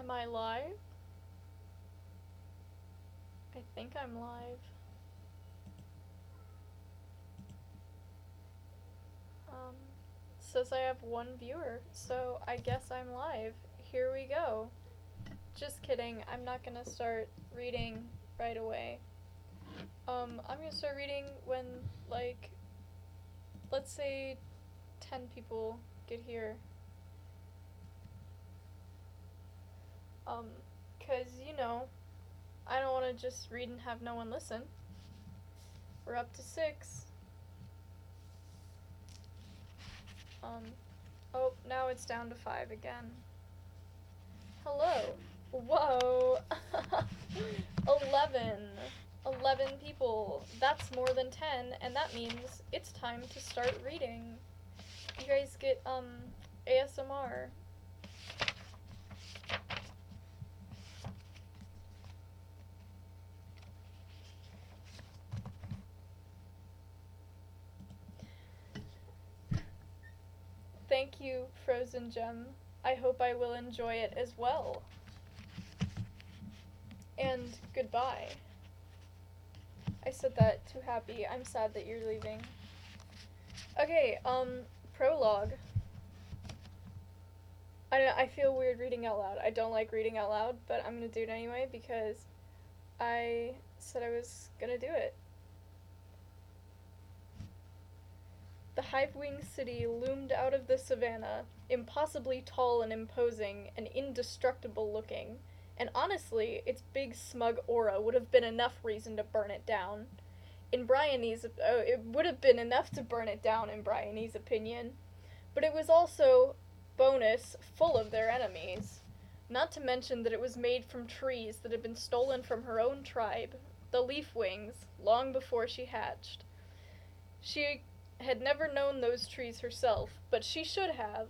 Am I live? I think I'm live. Um, Says I have one viewer, so I guess I'm live. Here we go. Just kidding, I'm not gonna start reading right away. I'm gonna start reading when, like, let's say 10 people get here. Um, cause, I don't wanna just read and have no one listen. We're up to 6. Um, oh, now it's down to 5 again. Hello. Whoa. 11. 11 people. That's more than 10, and that means it's time to start reading. You guys get, ASMR. Thank you, Frozen Gem. I hope I will enjoy it as well. And goodbye. I said that too happy. I'm sad that you're leaving. Okay, prologue. I feel weird reading out loud. I don't like reading out loud, but I'm gonna do it anyway because I said I was gonna do it. The hive-winged city loomed out of the savannah, impossibly tall and imposing and indestructible looking, and honestly, its big smug aura would have been enough reason to burn it down. It would have been enough to burn it down in Bryony's opinion. But it was also, bonus, full of their enemies. Not to mention that it was made from trees that had been stolen from her own tribe, the Leafwings, long before she hatched. She had never known those trees herself, but she should have.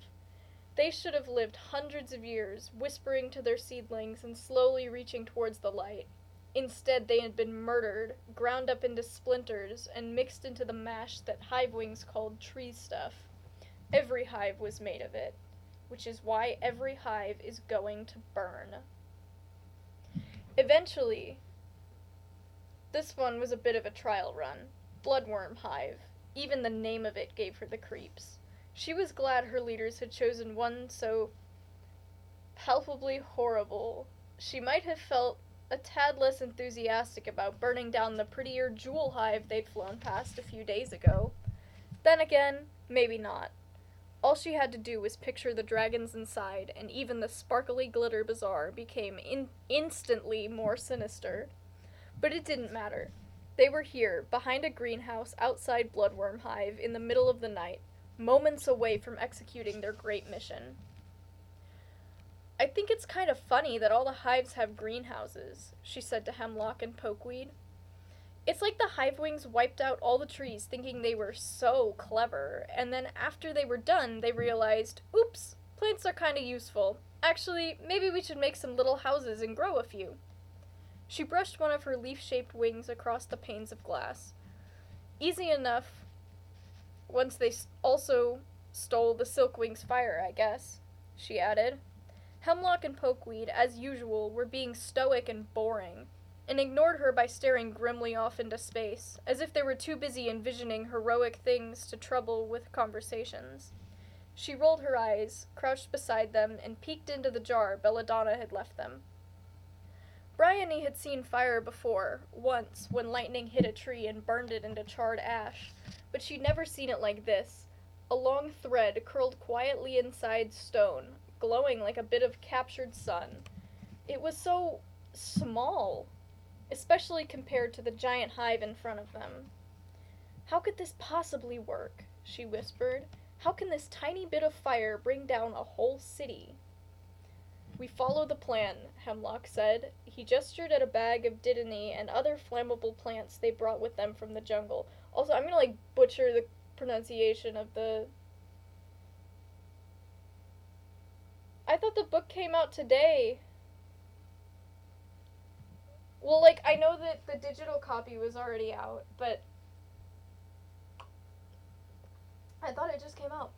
They should have lived hundreds of years, whispering to their seedlings and slowly reaching towards the light. Instead, they had been murdered, ground up into splinters, and mixed into the mash that hivewings called tree stuff. Every hive was made of it, which is why every hive is going to burn. Eventually, this one was a bit of a trial run. Bloodworm Hive. Even the name of it gave her the creeps. She was glad her leaders had chosen one so palpably horrible. She might have felt a tad less enthusiastic about burning down the prettier Jewel Hive they'd flown past a few days ago. Then again, maybe not. All she had to do was picture the dragons inside, and even the sparkly glitter bazaar became instantly more sinister. But it didn't matter. They were here, behind a greenhouse outside Bloodworm Hive in the middle of the night, moments away from executing their great mission. I think it's kind of funny that all the hives have greenhouses, she said to Hemlock and Pokeweed. It's like the hivewings wiped out all the trees thinking they were so clever, and then after they were done, they realized, oops, plants are kinda useful. Actually, maybe we should make some little houses and grow a few. She brushed one of her leaf-shaped wings across the panes of glass. Easy enough once they also stole the Silkwing's fire, I guess, she added. Hemlock and Pokeweed, as usual, were being stoic and boring, and ignored her by staring grimly off into space, as if they were too busy envisioning heroic things to trouble with conversations. She rolled her eyes, crouched beside them, and peeked into the jar Belladonna had left them. Bryony had seen fire before, once, when lightning hit a tree and burned it into charred ash, but she'd never seen it like this. A long thread curled quietly inside stone, glowing like a bit of captured sun. It was so small, especially compared to the giant hive in front of them. How could this possibly work? She whispered. How can this tiny bit of fire bring down a whole city? We follow the plan, Hemlock said. He gestured at a bag of Dittany and other flammable plants they brought with them from the jungle. Also, I'm gonna, butcher the pronunciation of the... I thought the book came out today. Well, I know that the digital copy was already out, but I thought it just came out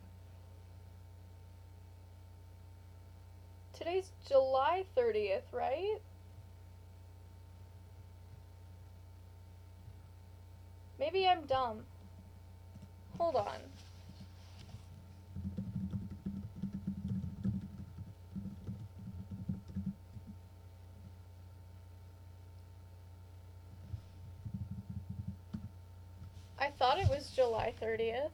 Today's July 30th, right? Maybe I'm dumb. Hold on. I thought it was July 30th.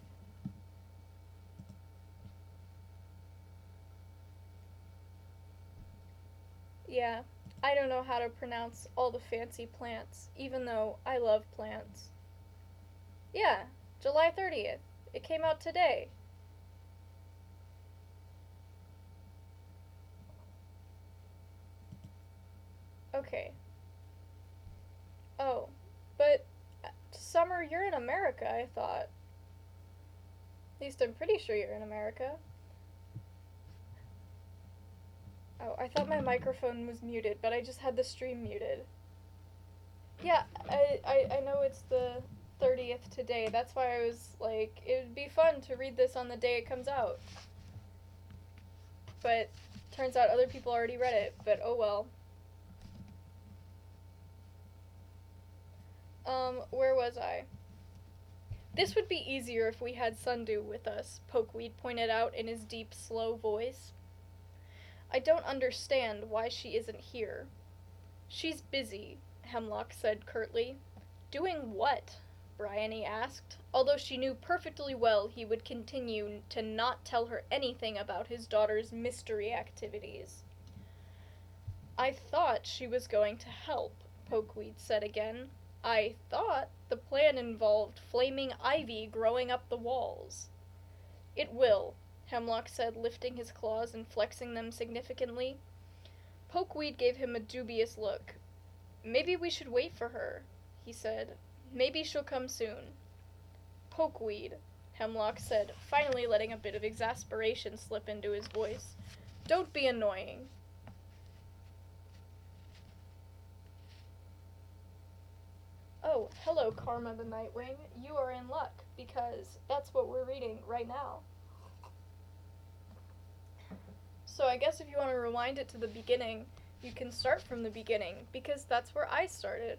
Yeah, I don't know how to pronounce all the fancy plants, even though I love plants. Yeah, July 30th. It came out today. Okay. Oh, but Summer, you're in America, I thought. At least I'm pretty sure you're in America. Oh, I thought my microphone was muted, but I just had the stream muted. Yeah, I know it's the 30th today. That's why I was like, it would be fun to read this on the day it comes out. But turns out other people already read it, but oh well. Where was I? This would be easier if we had Sundew with us, Pokeweed pointed out in his deep, slow voice. I don't understand why she isn't here. She's busy, Hemlock said curtly. Doing what? Bryony asked, although she knew perfectly well he would continue to not tell her anything about his daughter's mystery activities. I thought she was going to help, Pokeweed said again. I thought the plan involved flaming ivy growing up the walls. It will, Hemlock said, lifting his claws and flexing them significantly. Pokeweed gave him a dubious look. Maybe we should wait for her, he said. Maybe she'll come soon. Pokeweed, Hemlock said, finally letting a bit of exasperation slip into his voice. Don't be annoying. Oh, hello, Karma the Nightwing. You are in luck, because that's what we're reading right now. So I guess if you want to rewind it to the beginning, you can start from the beginning, because that's where I started.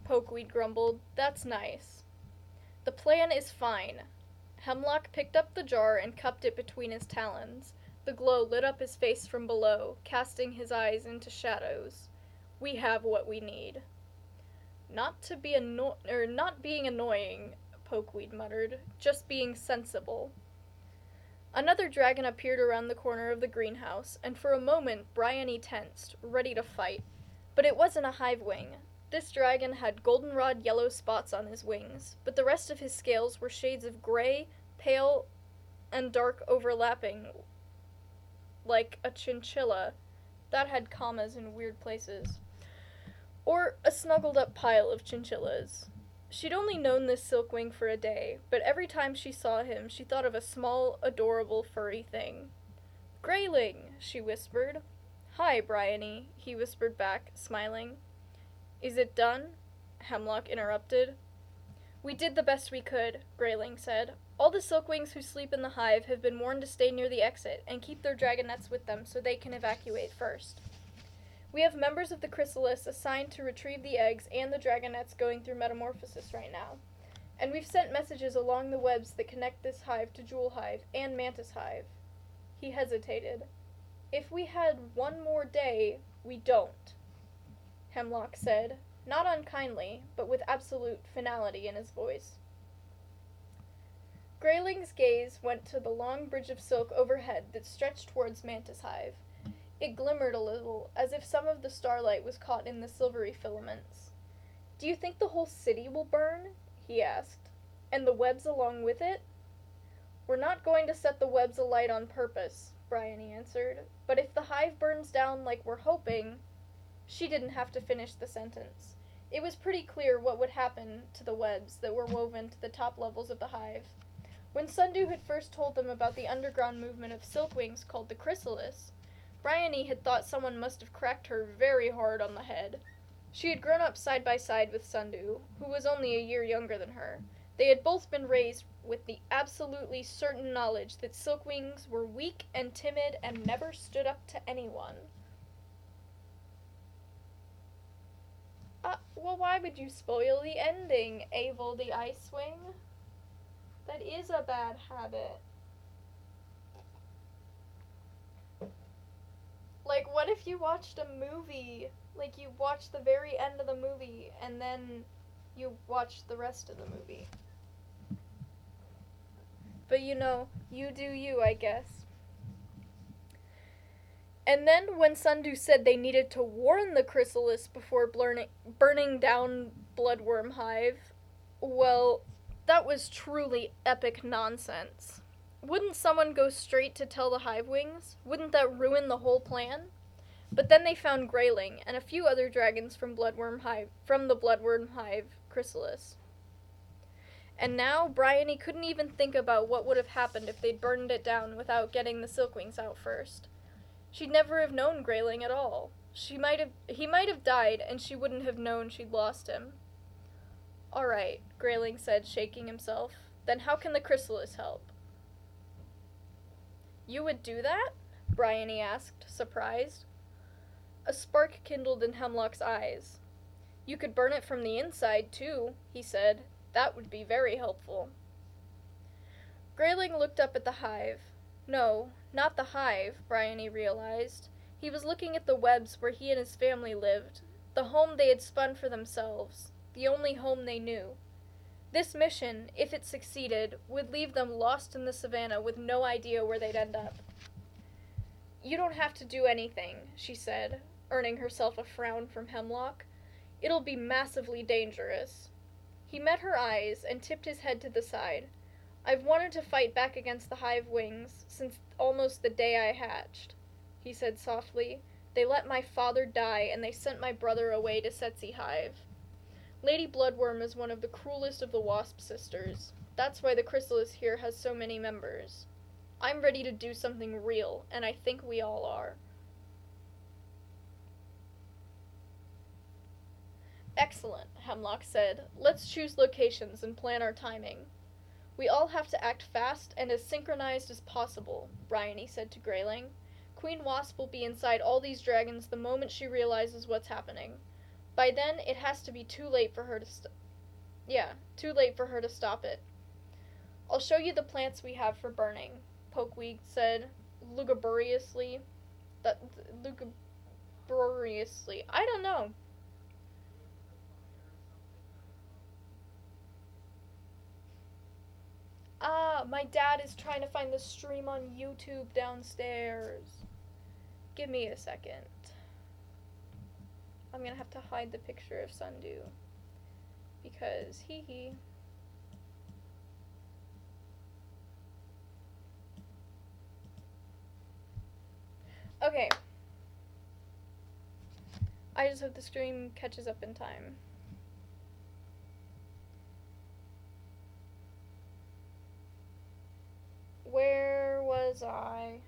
Pokeweed grumbled. That's nice. The plan is fine. Hemlock picked up the jar and cupped it between his talons. The glow lit up his face from below, casting his eyes into shadows. We have what we need. Not being annoying, Pokeweed muttered, just being sensible. Another dragon appeared around the corner of the greenhouse, and for a moment Bryony tensed, ready to fight. But it wasn't a Hivewing. This dragon had goldenrod yellow spots on his wings, but the rest of his scales were shades of gray, pale, and dark overlapping, like a chinchilla. That had commas in weird places. Or a snuggled-up pile of chinchillas. She'd only known this Silkwing for a day, but every time she saw him, she thought of a small, adorable, furry thing. Grayling, she whispered. Hi, Bryony, he whispered back, smiling. Is it done? Hemlock interrupted. We did the best we could, Grayling said. All the Silkwings who sleep in the hive have been warned to stay near the exit and keep their dragonets with them so they can evacuate first. We have members of the Chrysalis assigned to retrieve the eggs and the dragonets going through metamorphosis right now. And we've sent messages along the webs that connect this hive to Jewel Hive and Mantis Hive. He hesitated. If we had one more day, we don't, Hemlock said, not unkindly, but with absolute finality in his voice. Grayling's gaze went to the long bridge of silk overhead that stretched towards Mantis Hive. It glimmered a little, as if some of the starlight was caught in the silvery filaments. Do you think the whole city will burn? He asked. And the webs along with it? We're not going to set the webs alight on purpose, Bryony answered. But if the hive burns down like we're hoping... She didn't have to finish the sentence. It was pretty clear what would happen to the webs that were woven to the top levels of the hive. When Sundew had first told them about the underground movement of Silkwings called the Chrysalis, Bryony had thought someone must have cracked her very hard on the head. She had grown up side by side with Sundew, who was only a year younger than her, They had both been raised with the absolutely certain knowledge that Silkwings were weak and timid and never stood up to anyone. Well, why would you spoil the ending, Avel the Icewing? That is a bad habit. Like, what if you watched a movie? Like, you watched the very end of the movie, and then you watched the rest of the movie. But you know, you do you, I guess. And then when Sundew said they needed to warn the Chrysalis before burning down Bloodworm Hive, well, that was truly epic nonsense. Wouldn't someone go straight to tell the Hivewings? Wouldn't that ruin the whole plan? But then they found Grayling and a few other dragons from the Bloodworm Hive chrysalis. And now Bryony couldn't even think about what would have happened if they'd burned it down without getting the Silkwings out first. She'd never have known Grayling at all. He might have died, and she wouldn't have known she'd lost him. All right, Grayling said, shaking himself. Then how can the chrysalis help? You would do that? Bryony asked, surprised. A spark kindled in Hemlock's eyes. You could burn it from the inside, too, he said. That would be very helpful. Grayling looked up at the hive. No, not the hive, Bryony realized. He was looking at the webs where he and his family lived, the home they had spun for themselves, the only home they knew. This mission, if it succeeded, would leave them lost in the savannah with no idea where they'd end up. You don't have to do anything, she said, earning herself a frown from Hemlock. It'll be massively dangerous. He met her eyes and tipped his head to the side. I've wanted to fight back against the Hivewings since almost the day I hatched, he said softly. They let my father die, and they sent my brother away to Setzi Hive. Lady Bloodworm is one of the cruelest of the Wasp sisters. That's why the chrysalis here has so many members. I'm ready to do something real, and I think we all are. Excellent, Hemlock said. Let's choose locations and plan our timing. We all have to act fast and as synchronized as possible, Bryony said to Grayling. Queen Wasp will be inside all these dragons the moment she realizes what's happening. By then, it has to be too late for her to too late for her to stop it. I'll show you the plants we have for burning, Pokeweed said, lugubriously. Lugubriously. I don't know. My dad is trying to find the stream on YouTube downstairs. Give me a second. I'm gonna have to hide the picture of Sundew. Because hee. Okay. I just hope the stream catches up in time. Where was I?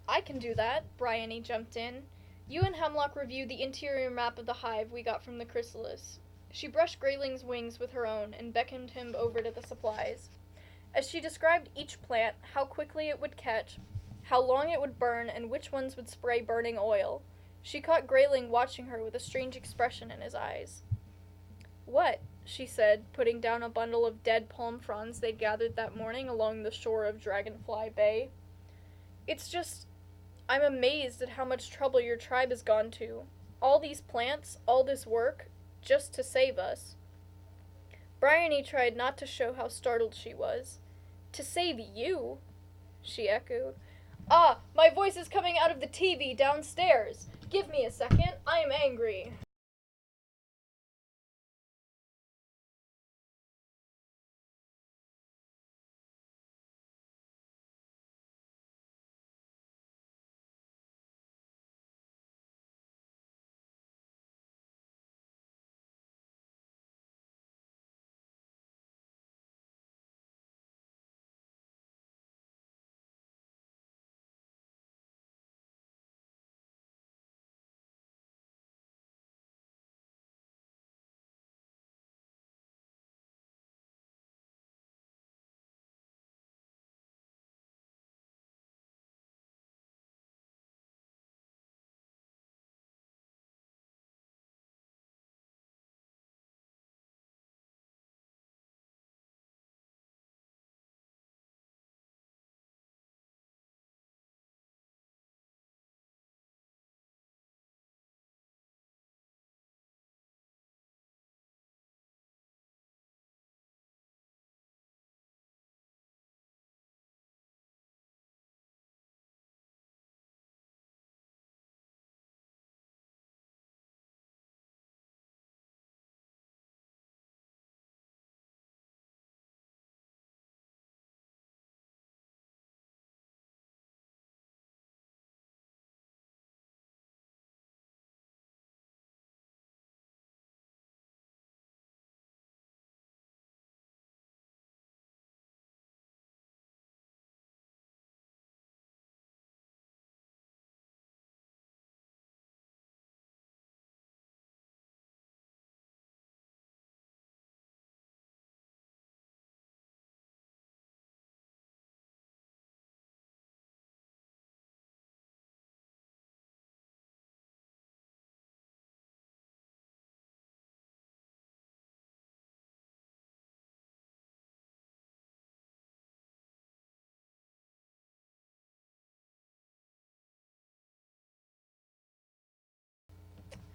I can do that, Bryony jumped in. You and Hemlock review the interior map of the hive we got from the chrysalis. She brushed Grayling's wings with her own and beckoned him over to the supplies. As she described each plant, how quickly it would catch, how long it would burn, and which ones would spray burning oil, she caught Grayling watching her with a strange expression in his eyes. What? She said, putting down a bundle of dead palm fronds they'd gathered that morning along the shore of Dragonfly Bay. It's just, I'm amazed at how much trouble your tribe has gone to. All these plants, all this work, just to save us. Bryony tried not to show how startled she was. To save you? She echoed. Ah, my voice is coming out of the TV downstairs. Give me a second, I am angry.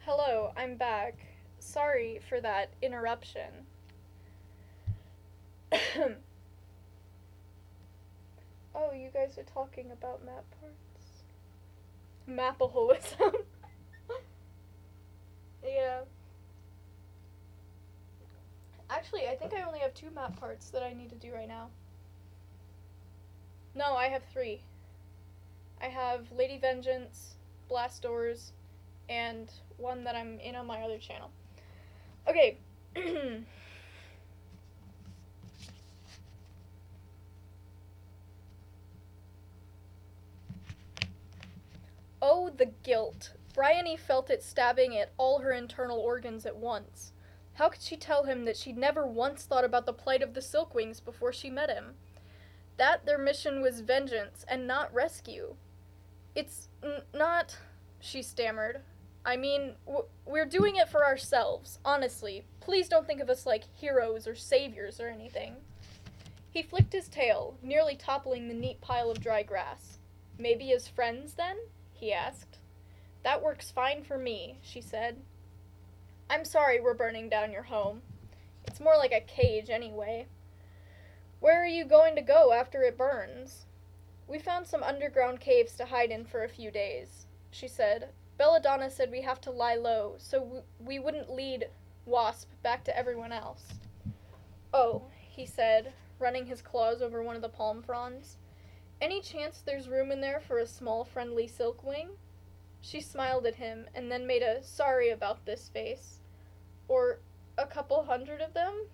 Hello, I'm back. Sorry for that interruption. Oh, you guys are talking about map parts? Mapaholism. Yeah. Actually, I think I only have 2 map parts that I need to do right now. No, I have 3. I have Lady Vengeance, Blast Doors, and one that I'm in on my other channel. Okay. Oh, the guilt. Bryony felt it stabbing at all her internal organs at once. How could she tell him that she'd never once thought about the plight of the Silkwings before she met him? That their mission was vengeance and not rescue. It's not, she stammered. I mean, we're doing it for ourselves, honestly. Please don't think of us like heroes or saviors or anything. He flicked his tail, nearly toppling the neat pile of dry grass. Maybe as friends, then? He asked. That works fine for me, she said. I'm sorry we're burning down your home. It's more like a cage, anyway. Where are you going to go after it burns? We found some underground caves to hide in for a few days, she said. Belladonna said we have to lie low, so we wouldn't lead Wasp back to everyone else. Oh, he said, running his claws over one of the palm fronds. Any chance there's room in there for a small, friendly Silkwing? She smiled at him, and then made a sorry about this face. Or a couple hundred of them?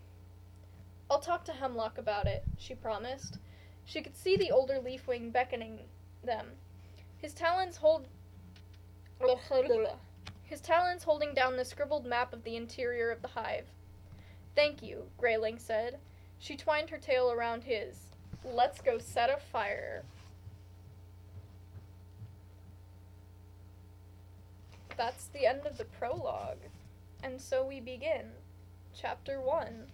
I'll talk to Hemlock about it, she promised. She could see the older Leafwing beckoning them. His talons holding down the scribbled map of the interior of the hive. Thank you, Grayling said. She twined her tail around his. Let's go set a fire. That's the end of the prologue. And so we begin. Chapter 1.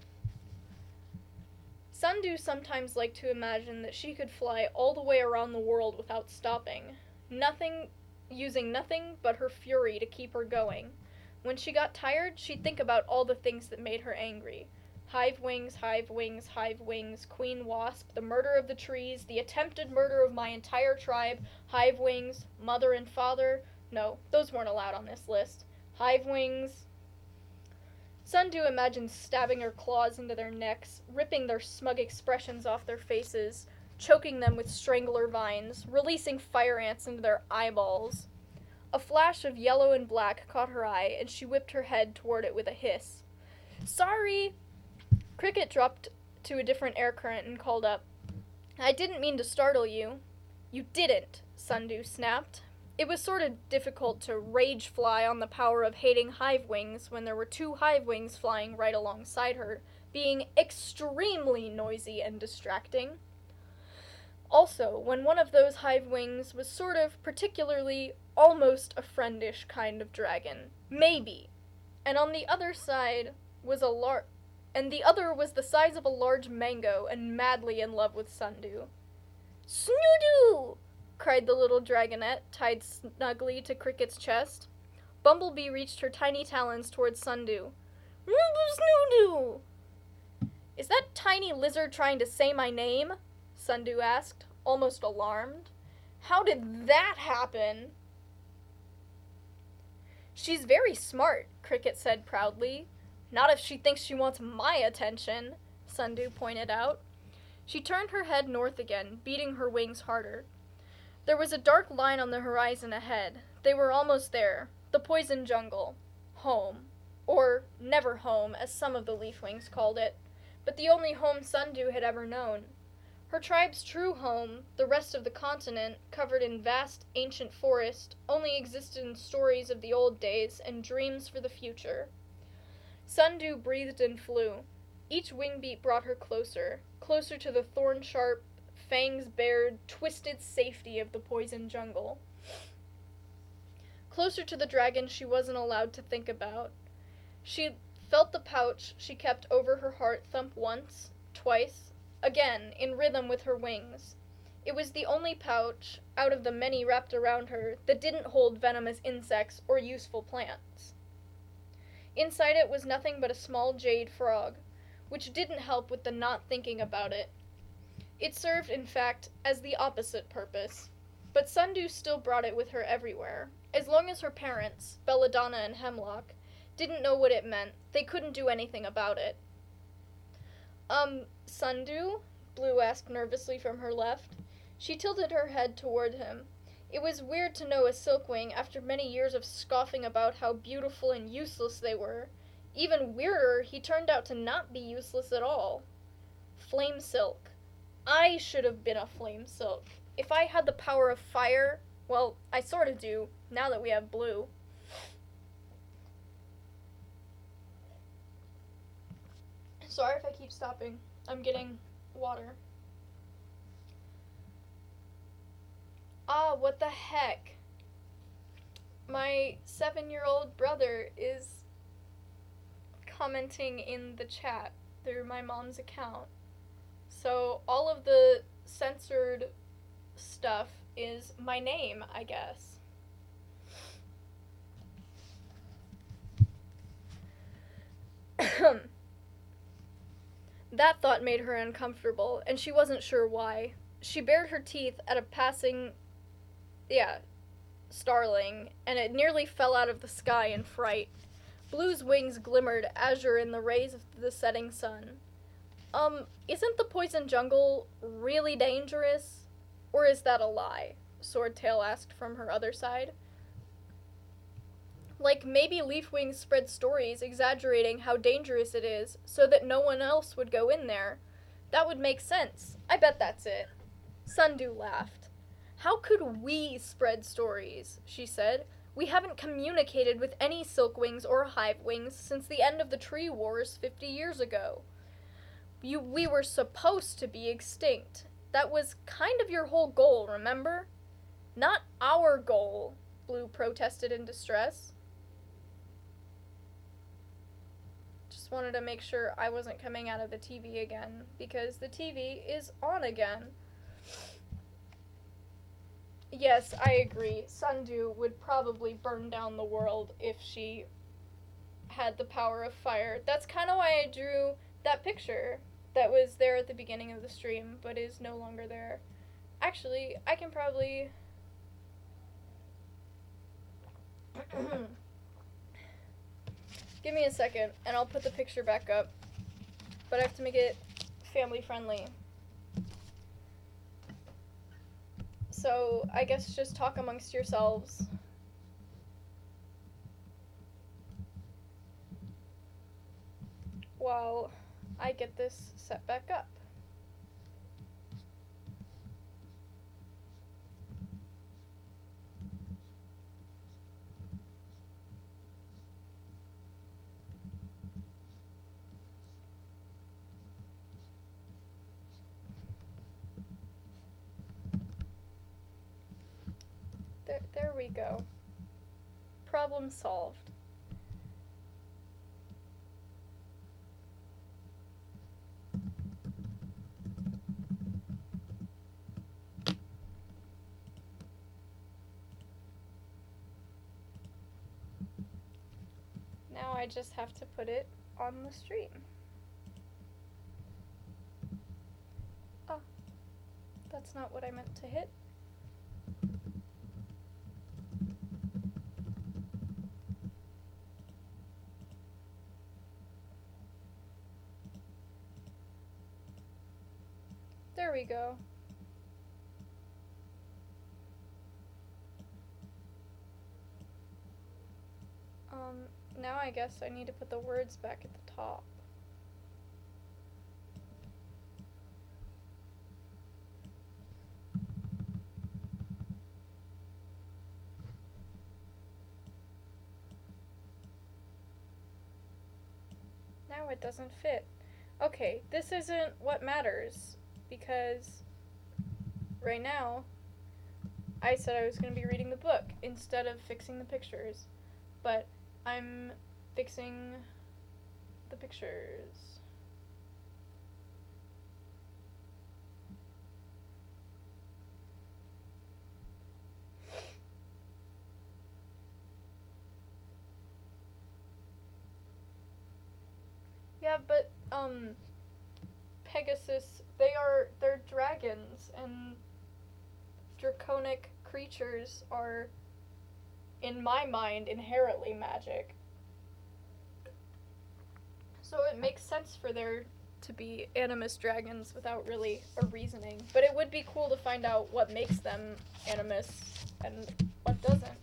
Sundew sometimes liked to imagine that she could fly all the way around the world without stopping, using nothing but her fury to keep her going. When she got tired, she'd think about all the things that made her angry. Hive wings, hive wings, hive wings, Queen Wasp, the murder of the trees, the attempted murder of my entire tribe, hive wings, mother and father. No, those weren't allowed on this list. Hive wings. Sundew imagined stabbing her claws into their necks, ripping their smug expressions off their faces, choking them with strangler vines, releasing fire ants into their eyeballs. A flash of yellow and black caught her eye, and she whipped her head toward it with a hiss. Sorry! Cricket dropped to a different air current and called up. I didn't mean to startle you. You didn't, Sundew snapped. It was sort of difficult to rage fly on the power of hating hive wings when there were 2 hive wings flying right alongside her, being extremely noisy and distracting. Also, when one of those hive wings was sort of particularly almost a friendish kind of dragon. Maybe. And on the other side was the other was the size of a large mango and madly in love with Sundew. Snoodoo! Cried the little dragonette, tied snugly to Cricket's chest. Bumblebee reached her tiny talons towards Sundew. Snoodoo! Is that tiny lizard trying to say my name? Sundew asked, almost alarmed. How did that happen? She's very smart, Cricket said proudly. Not if she thinks she wants my attention, Sundew pointed out. She turned her head north again, beating her wings harder. There was a dark line on the horizon ahead. They were almost there. The poison jungle. Home. Or never home, as some of the Leafwings called it. But the only home Sundew had ever known. Her tribe's true home, the rest of the continent, covered in vast, ancient forest, only existed in stories of the old days and dreams for the future. Sundew breathed and flew. Each wing beat brought her closer, closer to the thorn-sharp, fangs-bared, twisted safety of the poison jungle. Closer to the dragon she wasn't allowed to think about. She felt the pouch she kept over her heart thump once, twice, again, in rhythm with her wings. It was the only pouch, out of the many wrapped around her, that didn't hold venomous insects or useful plants. Inside it was nothing but a small jade frog, which didn't help with the not thinking about it. It served, in fact, as the opposite purpose. But Sundew still brought it with her everywhere. As long as her parents, Belladonna and Hemlock, didn't know what it meant, they couldn't do anything about it. Sundew? Blue asked nervously from her left. She tilted her head toward him. It was weird to know a Silkwing after many years of scoffing about how beautiful and useless they were. Even weirder, he turned out to not be useless at all. Flame Silk. I should have been a Flame Silk. If I had the power of fire, well, I sort of do, now that we have blue. Sorry if I keep stopping. I'm getting water. Ah, what the heck? My 7-year-old brother is commenting in the chat through my mom's account. So all of the censored stuff is my name, I guess. That thought made her uncomfortable, and she wasn't sure why. She bared her teeth at a passing, starling, and it nearly fell out of the sky in fright. Blue's wings glimmered azure in the rays of the setting sun. Isn't the poison jungle really dangerous? Or is that a lie? Swordtail asked from her other side. Like, maybe Leafwing spread stories exaggerating how dangerous it is, so that no one else would go in there. That would make sense. I bet that's it. Sundew laughed. How could we spread stories? She said. We haven't communicated with any Silkwings or Hivewings since the end of the Tree Wars 50 years ago. We were supposed to be extinct. That was kind of your whole goal, remember? Not our goal, Blue protested in distress. Just wanted to make sure I wasn't coming out of the TV again, because the TV is on again. Yes, I agree. Sundew would probably burn down the world if she had the power of fire. That's kind of why I drew that picture that was there at the beginning of the stream, but is no longer there. Actually, I can probably... Give me a second, and I'll put the picture back up. But I have to make it family friendly. So, I guess just talk amongst yourselves. While I get this set back up. There we go. Problem solved. Now I just have to put it on the stream. Oh, that's not what I meant to hit. There we go. Now I guess I need to put the words back at the top. Now it doesn't fit. Okay, this isn't what matters, because right now I said I was going to be reading the book instead of fixing the pictures, but I'm fixing the pictures. Yeah, but, Pegasus, they're dragons, and draconic creatures are, in my mind, inherently magic. So it makes sense for there to be animus dragons without really a reasoning. But it would be cool to find out what makes them animus and what doesn't.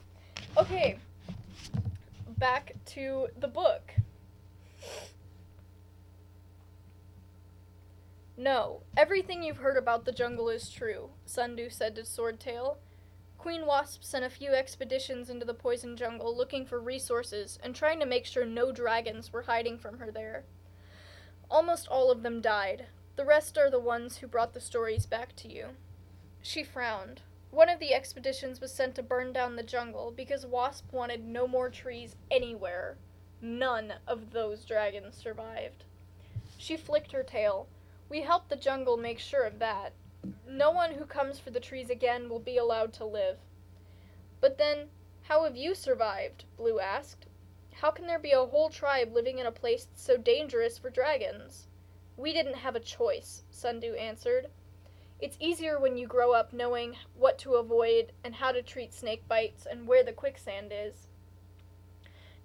Okay, back to the book. No, everything you've heard about the jungle is true, Sundew said to Swordtail. Queen Wasp sent a few expeditions into the poison jungle looking for resources and trying to make sure no dragons were hiding from her there. Almost all of them died. The rest are the ones who brought the stories back to you. She frowned. One of the expeditions was sent to burn down the jungle because Wasp wanted no more trees anywhere. None of those dragons survived. She flicked her tail. We helped the jungle make sure of that. No one who comes for the trees again will be allowed to live. But then, how have you survived? Blue asked. How can there be a whole tribe living in a place that's so dangerous for dragons? We didn't have a choice, Sundew answered. It's easier when you grow up knowing what to avoid and how to treat snake bites and where the quicksand is.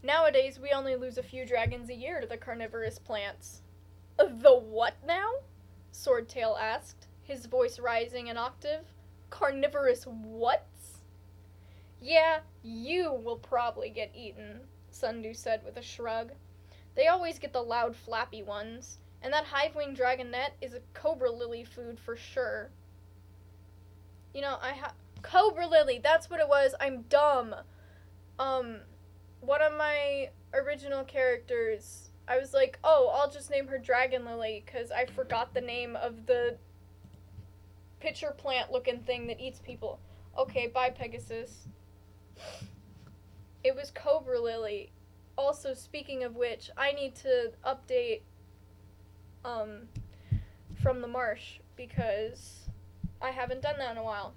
Nowadays, we only lose a few dragons a year to the carnivorous plants. The what now? Swordtail asked, his voice rising an octave. Carnivorous whats? Yeah, you will probably get eaten, Sundew said with a shrug. They always get the loud, flappy ones, and that hive-winged dragonette is a cobra lily food for sure. You know, Cobra lily, that's what it was. I'm dumb. One of my original characters, I was like, oh, I'll just name her Dragon Lily, because I forgot the name of the pitcher plant looking thing that eats people. Okay, bye, Pegasus. It was Cobra Lily. Also, speaking of which, I need to update, From the Marsh, because I haven't done that in a while.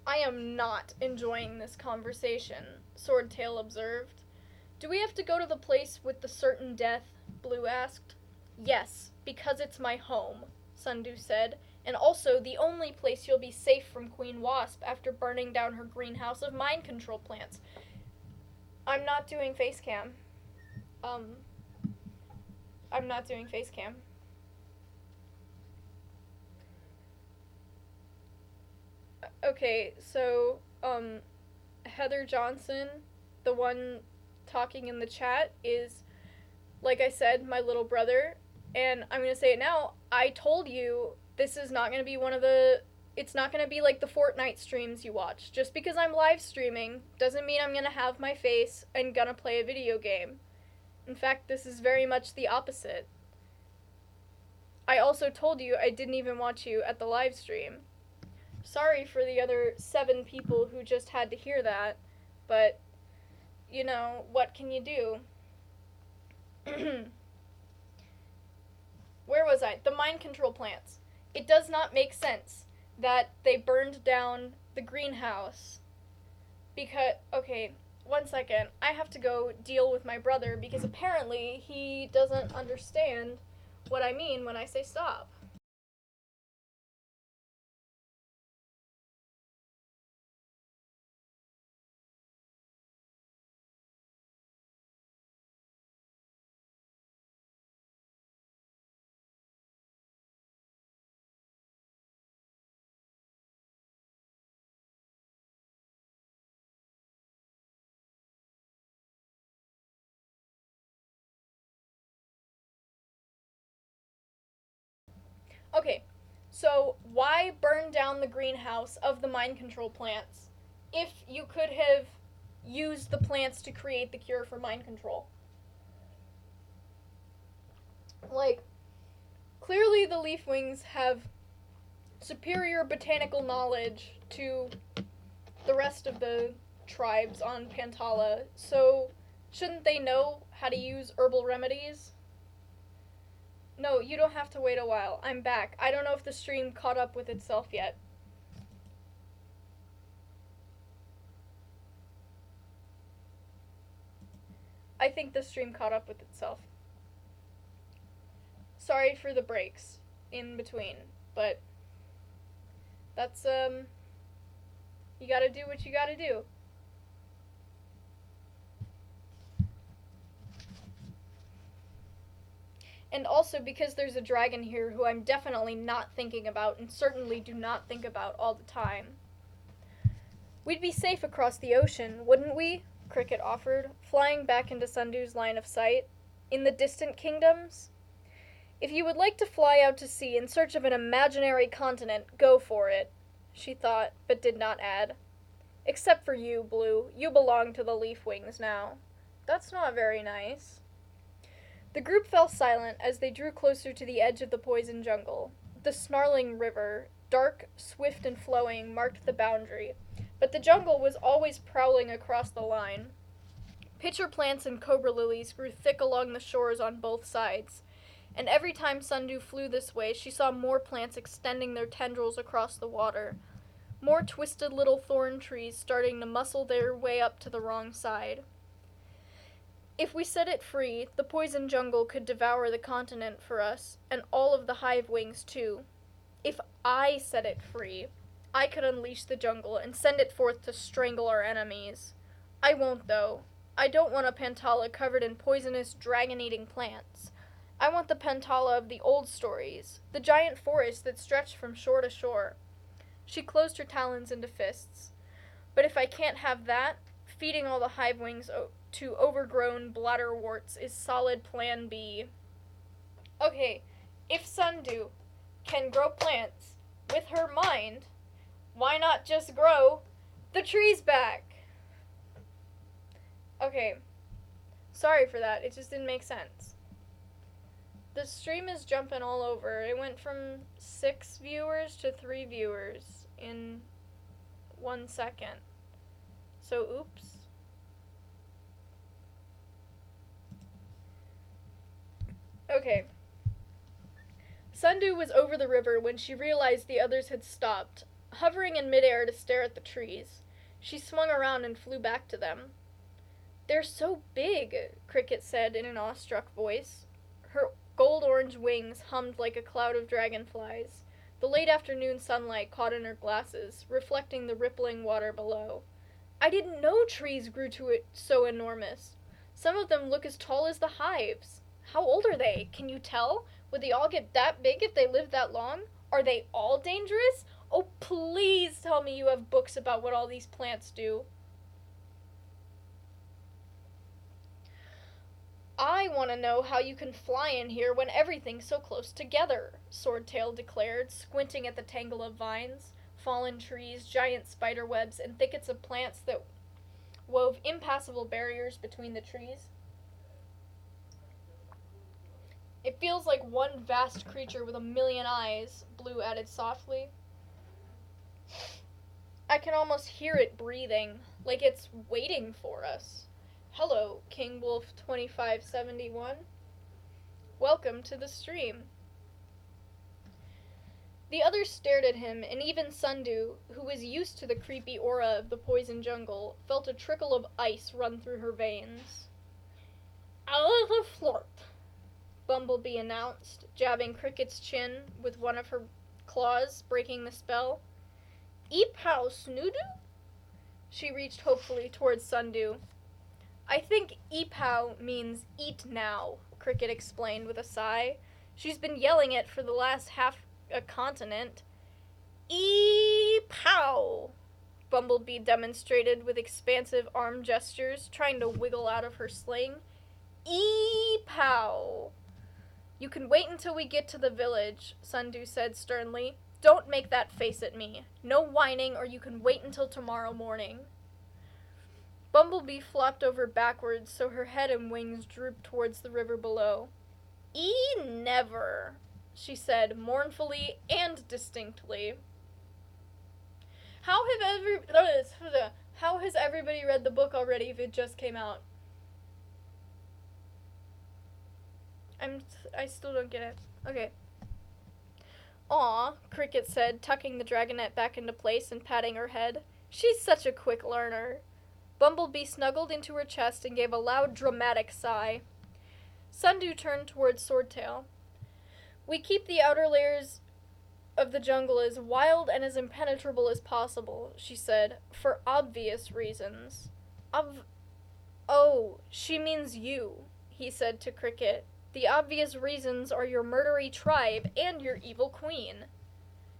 I am not enjoying this conversation, Swordtail observed. Do we have to go to the place with the certain death? Blue asked. Yes, because it's my home, Sundew said, and also the only place you'll be safe from Queen Wasp after burning down her greenhouse of mind control plants. I'm not doing face cam. I'm not doing face cam. Okay, so, Heather Johnson, the one talking in the chat, is, like I said, my little brother, and I'm gonna say it now, I told you this is not gonna be it's not gonna be like the Fortnite streams you watch. Just because I'm live streaming doesn't mean I'm gonna have my face and gonna play a video game. In fact, this is very much the opposite. I also told you I didn't even watch you at the live stream. Sorry for the other 7 people who just had to hear that, but, you know, what can you do? Where was I? The mind control plants. It does not make sense that they burned down the greenhouse because, okay, one second. I have to go deal with my brother because apparently he doesn't understand what I mean when I say stop. Okay, so why burn down the greenhouse of the mind control plants if you could have used the plants to create the cure for mind control? Like, clearly the Leafwings have superior botanical knowledge to the rest of the tribes on Pantala, so shouldn't they know how to use herbal remedies? No, you don't have to wait a while. I'm back. I don't know if the stream caught up with itself yet. I think the stream caught up with itself. Sorry for the breaks in between, but that's, you gotta do what you gotta do. And also because there's a dragon here who I'm definitely not thinking about and certainly do not think about all the time. We'd be safe across the ocean, wouldn't we? Cricket offered, flying back into Sundu's line of sight. In the distant kingdoms? If you would like to fly out to sea in search of an imaginary continent, go for it, she thought, but did not add. Except for you, Blue. You belong to the Leaf Wings now. That's not very nice. The group fell silent as they drew closer to the edge of the poison jungle. The snarling river, dark, swift, and flowing, marked the boundary, but the jungle was always prowling across the line. Pitcher plants and cobra lilies grew thick along the shores on both sides, and every time Sundu flew this way, she saw more plants extending their tendrils across the water, more twisted little thorn trees starting to muscle their way up to the wrong side. If we set it free, the poison jungle could devour the continent for us, and all of the hive wings too. If I set it free, I could unleash the jungle and send it forth to strangle our enemies. I won't, though. I don't want a Pantala covered in poisonous, dragon-eating plants. I want the Pantala of the old stories, the giant forest that stretched from shore to shore. She closed her talons into fists. But if I can't have that, feeding all the hive wings to overgrown bladderworts is solid plan B. Okay, if Sundu can grow plants with her mind, why not just grow the trees back? Okay, sorry for that, it just didn't make sense. The stream is jumping all over. It went from 6 viewers to 3 viewers in 1 second. So, oops. Okay. Sundu was over the river when she realized the others had stopped, hovering in midair to stare at the trees. She swung around and flew back to them. "They're so big," Cricket said in an awestruck voice. Her gold-orange wings hummed like a cloud of dragonflies. The late afternoon sunlight caught in her glasses, reflecting the rippling water below. "I didn't know trees grew to it so enormous. Some of them look as tall as the hives. How old are they? Can you tell? Would they all get that big if they lived that long? Are they all dangerous? Oh, please tell me you have books about what all these plants do." "I want to know how you can fly in here when everything's so close together," Swordtail declared, squinting at the tangle of vines, fallen trees, giant spider webs, and thickets of plants that wove impassable barriers between the trees. "It feels like one vast creature with a million eyes," Blue added softly. "I can almost hear it breathing, like it's waiting for us. Hello, King Wolf 2571. Welcome to the stream." The others stared at him, and even Sundu, who was used to the creepy aura of the poison jungle, felt a trickle of ice run through her veins. "A little flirt," Bumblebee announced, jabbing Cricket's chin with one of her claws, breaking the spell. "Eep-how snoodu?" She reached hopefully towards Sundu. "I think Eep-how means eat now," Cricket explained with a sigh. "She's been yelling it for the last half a continent." "Eep-how!" Bumblebee demonstrated with expansive arm gestures, trying to wiggle out of her sling. "Eep-how!" "You can wait until we get to the village," Sundu said sternly. "Don't make that face at me. No whining, or you can wait until tomorrow morning." Bumblebee flopped over backwards so her head and wings drooped towards the river below. Never," she said mournfully and distinctly. How has everybody read the book already if it just came out? I still don't get it. Okay. "Aw," Cricket said, tucking the dragonette back into place and patting her head. "She's such a quick learner." Bumblebee snuggled into her chest and gave a loud, dramatic sigh. Sundew turned towards Swordtail. We keep the outer layers of the jungle as wild and as impenetrable as possible, she said, for obvious reasons. Oh, she means you, he said to Cricket. The obvious reasons are your murdery tribe and your evil queen.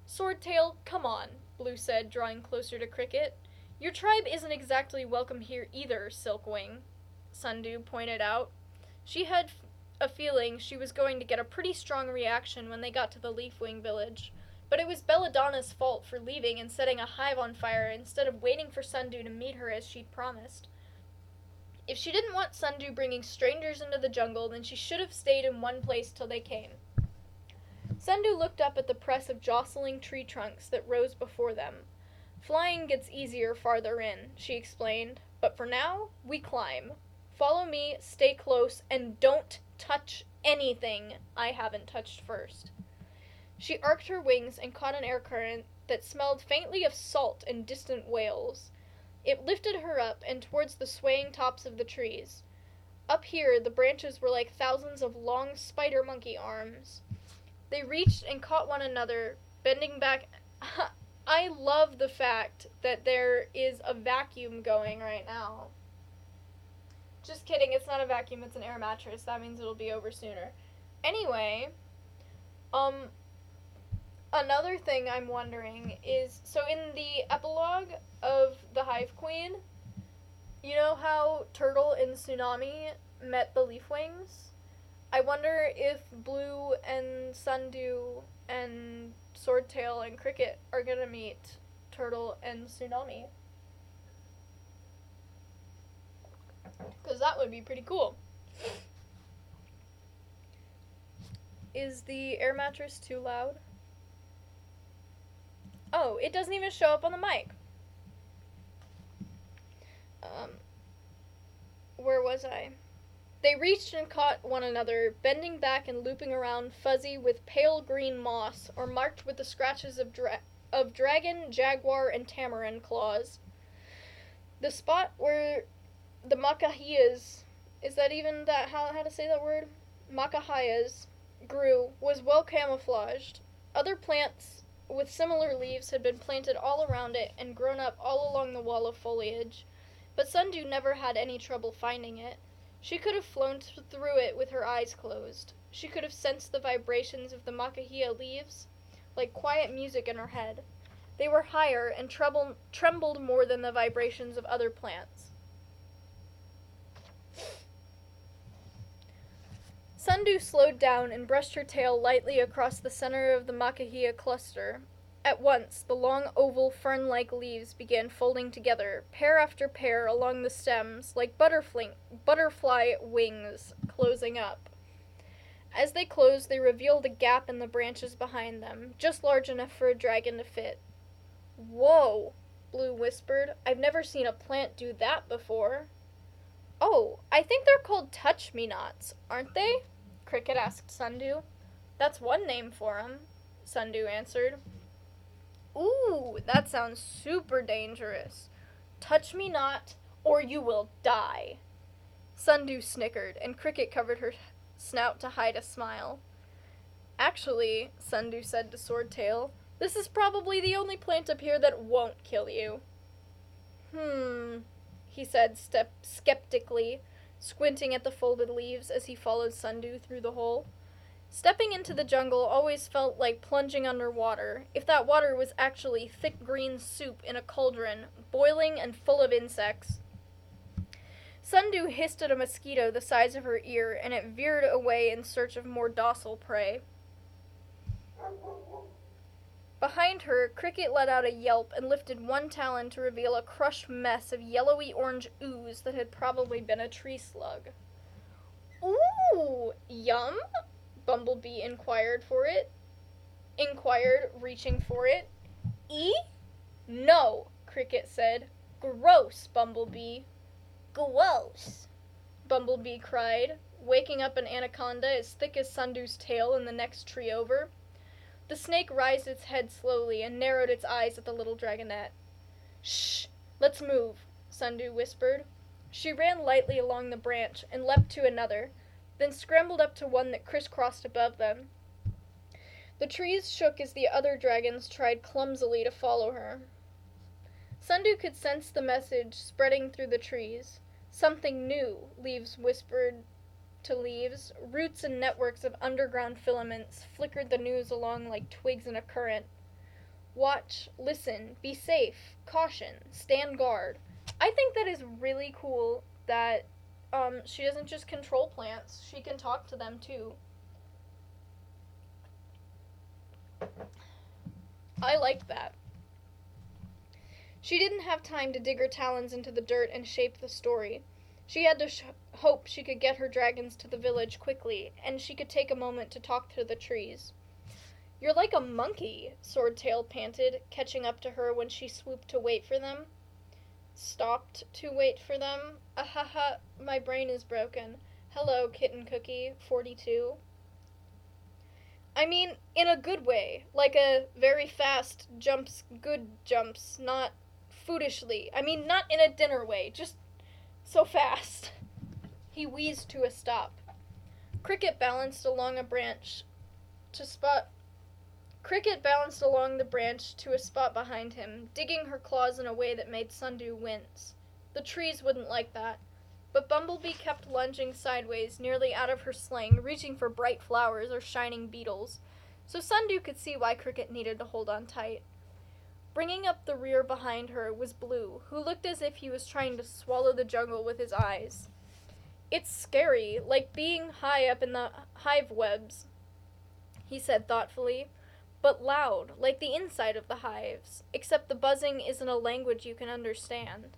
Swordtail, come on, Blue said, drawing closer to Cricket. Your tribe isn't exactly welcome here either, Silkwing, Sundew pointed out. She had a feeling she was going to get a pretty strong reaction when they got to the Leafwing village, but it was Belladonna's fault for leaving and setting a hive on fire instead of waiting for Sundew to meet her as she'd promised. If she didn't want Sundew bringing strangers into the jungle, then she should have stayed in one place till they came. Sundew looked up at the press of jostling tree trunks that rose before them. Flying gets easier farther in, she explained, but for now, we climb. Follow me, stay close, and don't touch anything I haven't touched first. She arched her wings and caught an air current that smelled faintly of salt and distant whales. It lifted her up and towards the swaying tops of the trees. Up here, the branches were like thousands of long spider-monkey arms. They reached and caught one another, bending back. I love the fact that there is a vacuum going right now. Just kidding, it's not a vacuum, it's an air mattress. That means it'll be over sooner. Anyway, another thing I'm wondering is, so in the epilogue of The Hive Queen, you know how Turtle and Tsunami met the Leafwings? I wonder if Blue and Sundew and Swordtail and Cricket are gonna meet Turtle and Tsunami. Because that would be pretty cool. Is the air mattress too loud? Oh, it doesn't even show up on the mic. Where was I? They reached and caught one another, bending back and looping around, fuzzy with pale green moss, or marked with the scratches of dragon, jaguar, and tamarin claws. The spot where the Makahiyas, is that even that how to say that word? Makahiyas grew was well camouflaged. Other plants with similar leaves had been planted all around it and grown up all along the wall of foliage, but Sundew never had any trouble finding it. She could have flown through it with her eyes closed. She could have sensed the vibrations of the Makahiya leaves, like quiet music in her head. They were higher and trembled more than the vibrations of other plants. Sundew slowed down and brushed her tail lightly across the center of the Makahiya cluster. At once, the long oval fern-like leaves began folding together, pair after pair along the stems, like butterfly wings closing up. As they closed, they revealed a gap in the branches behind them, just large enough for a dragon to fit. Whoa, Blue whispered. I've never seen a plant do that before. Oh, I think they're called touch-me-nots, aren't they? Cricket asked Sundew. That's one name for 'em, Sundew answered. Ooh, that sounds super dangerous. Touch me not, or you will die. Sundew snickered, and Cricket covered her snout to hide a smile. Actually, Sundew said to Swordtail, this is probably the only plant up here that won't kill you. He said skeptically, squinting at the folded leaves as he followed Sundew through the hole. Stepping into the jungle always felt like plunging underwater, if that water was actually thick green soup in a cauldron, boiling and full of insects. Sundew hissed at a mosquito the size of her ear, and it veered away in search of more docile prey. Behind her, Cricket let out a yelp and lifted one talon to reveal a crushed mess of yellowy-orange ooze that had probably been a tree slug. Ooh, yum? Bumblebee inquired, reaching for it. No, Cricket said. Gross, Bumblebee. Gross, Bumblebee cried, waking up an anaconda as thick as Sundew's tail in the next tree over. The snake raised its head slowly and narrowed its eyes at the little dragonette. Shh, let's move. Sundew whispered. She ran lightly along the branch and leapt to another, then scrambled up to one that crisscrossed above them. The trees shook as the other dragons tried clumsily to follow her. Sundew could sense the message spreading through the trees. Something new, leaves whispered to leaves. Roots and networks of underground filaments flickered the news along like twigs in a current. Watch, listen, be safe, caution, stand guard. I think that is really cool that she doesn't just control plants, she can talk to them too. I like that. She didn't have time to dig her talons into the dirt and shape the story. She had to hope she could get her dragons to the village quickly, and she could take a moment to talk to the trees. "You're like a monkey," Swordtail panted, catching up to her when she swooped to wait for them. Stopped to wait for them? Ahaha, my brain is broken. Hello, Kitten Cookie, 42. I mean, in a good way, like a very fast jumps, good jumps, not foolishly. I mean, not in a dinner way, just so fast. He wheezed to a stop. Cricket balanced along the branch to a spot behind him, digging her claws in a way that made Sundew wince. The trees wouldn't like that, but Bumblebee kept lunging sideways, nearly out of her sling, reaching for bright flowers or shining beetles, so Sundew could see why Cricket needed to hold on tight. Bringing up the rear behind her was Blue, who looked as if he was trying to swallow the jungle with his eyes. "It's scary, like being high up in the hive webs," he said thoughtfully, "but loud, like the inside of the hives, except the buzzing isn't a language you can understand.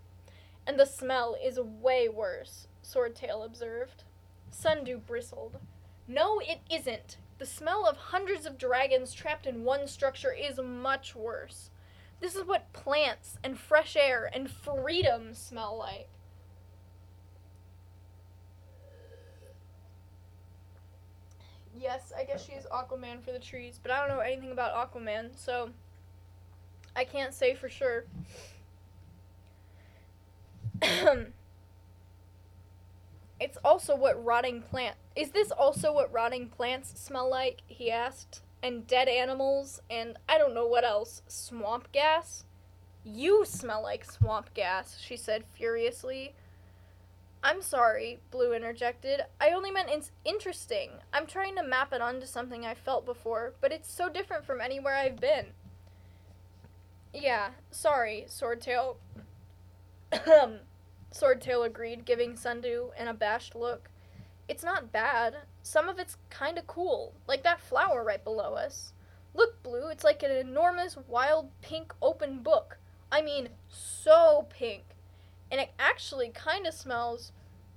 And the smell is way worse," Swordtail observed. Sundew bristled. "No, it isn't. The smell of hundreds of dragons trapped in one structure is much worse. This is what plants and fresh air and freedom smell like." Yes, I guess she's Aquaman for the trees, but I don't know anything about Aquaman, so I can't say for sure. Is this also what rotting plants smell like? He asked. And dead animals, and I don't know what else. Swamp gas? "You smell like swamp gas," she said furiously. "I'm sorry," Blue interjected. "I only meant it's interesting. I'm trying to map it onto something I've felt before, but it's so different from anywhere I've been." "Yeah, sorry, Swordtail." Swordtail agreed, giving Sundew an abashed look. "It's not bad. Some of it's kinda cool, like that flower right below us. Look, Blue, it's like an enormous wild pink open book. I mean, so pink. And it actually kinda smells—"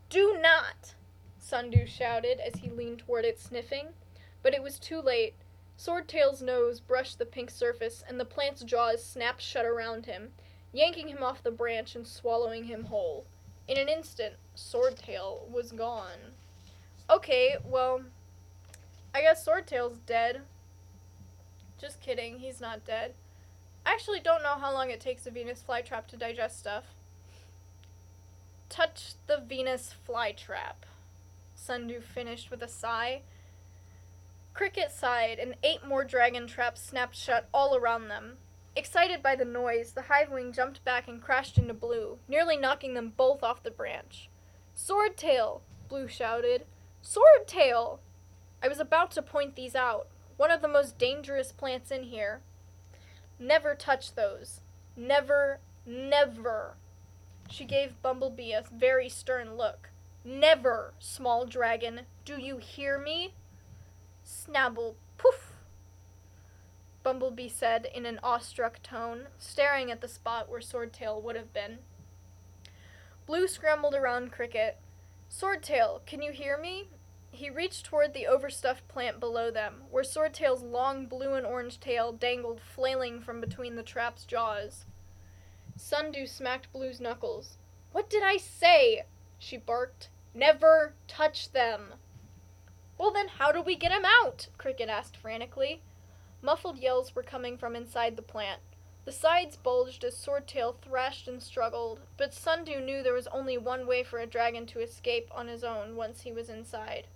"Do not!" Sundew shouted as he leaned toward it, sniffing. But it was too late. Swordtail's nose brushed the pink surface, and the plant's jaws snapped shut around him, yanking him off the branch and swallowing him whole. In an instant, Swordtail was gone. "Okay, well, I guess Swordtail's dead." Just kidding, he's not dead. I actually don't know how long it takes a Venus flytrap to digest stuff. "Touch the Venus flytrap," Sundew finished with a sigh. Cricket sighed, and 8 more dragon traps snapped shut all around them. Excited by the noise, the Hivewing jumped back and crashed into Blue, nearly knocking them both off the branch. "Swordtail!" Blue shouted. "Swordtail! I was about to point these out. One of the most dangerous plants in here. Never touch those. Never, never." She gave Bumblebee a very stern look. "Never, small dragon. Do you hear me?" "Snabble, poof," Bumblebee said in an awestruck tone, staring at the spot where Swordtail would have been. Blue scrambled around Cricket. "Swordtail, can you hear me?" He reached toward the overstuffed plant below them, where Swordtail's long blue and orange tail dangled flailing from between the trap's jaws. Sundew smacked Blue's knuckles. "What did I say?" she barked. "Never touch them." "Well then, how do we get him out?" Cricket asked frantically. Muffled yells were coming from inside the plant. The sides bulged as Swordtail thrashed and struggled, but Sundew knew there was only one way for a dragon to escape on his own once he was inside.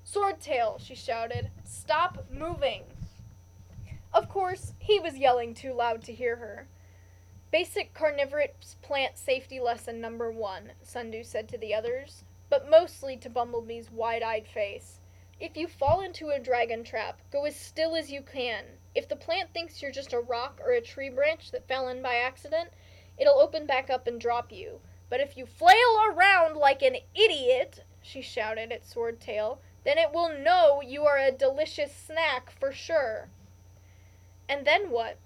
"Swordtail," she shouted, "stop moving!" Of course, he was yelling too loud to hear her. "Basic carnivorous plant safety lesson number 1, Sundew said to the others, but mostly to Bumblebee's wide-eyed face. If you fall into a dragon trap, go as still as you can. If the plant thinks you're just a rock or a tree branch that fell in by accident, it'll open back up and drop you. But if you flail around like an idiot," she shouted at Swordtail, "then it will know you are a delicious snack for sure." "And then what?"